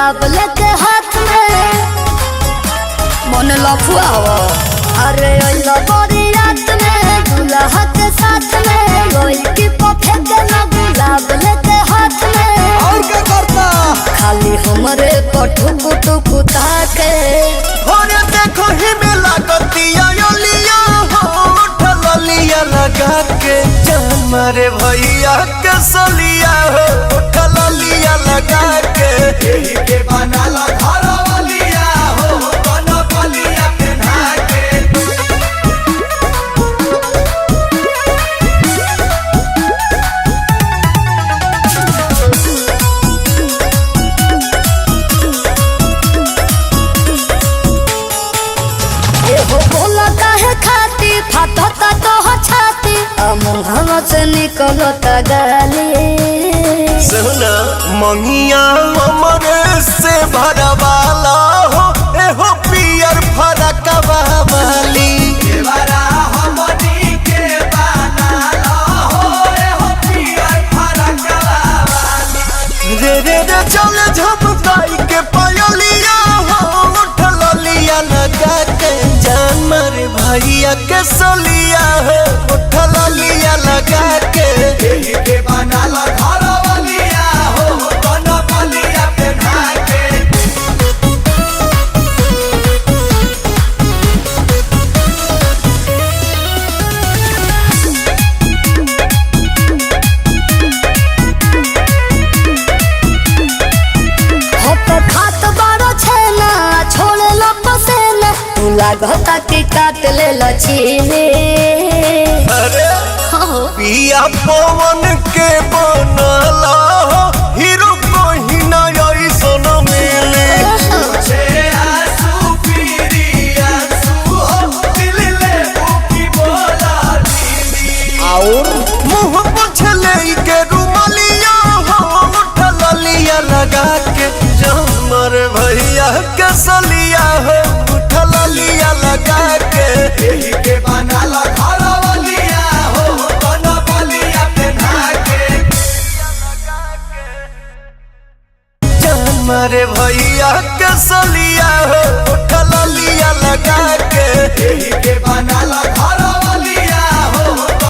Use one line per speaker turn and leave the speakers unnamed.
गुलाब लेके हाथ में मन लफुआवा। अरे बड़ी रात में दूल्हा के साथ में रोई की पफे के ना गुलाब लेके हाथ में।
और क्या करता
खाली हमरे पठुक टुकुता के
होरे देखो ही में लागतिया लिया हो ठलिया लगा के जान मारे भैया के सलिया हो ठलिया लगा के यही के बनाला घर वालिया हो बन बलिया पहना के।
एहो बोला काहे खाती फाटता तो छाती मुँह से निकलता गाली।
सुना मंगिया हमरे से भरवाला हो एहो पियर फरक वाली रे रे रे चल झपकाई के पयलिया हो ठलिया लगा के जान मारे भैया के सलिया हो ठलिया लगा के यही के बनाला घर वालिया हो बन बलिया पहना के।
खात बारो छेना छोड़े लो पसेना तू लागता कि काट ले लचीले।
अरे पिया पवन के बनला हो हीरो कोही ना ऐसन मिले और मुँह पोछले के रुमालिया हो ठलिया लगा के जमर भैया के सलिया हो ठलिया लगा के यही के बनाला घर वालिया हो बन बलिया पहना के जमर भैया के सलिया हो ठलिया लगा के यही के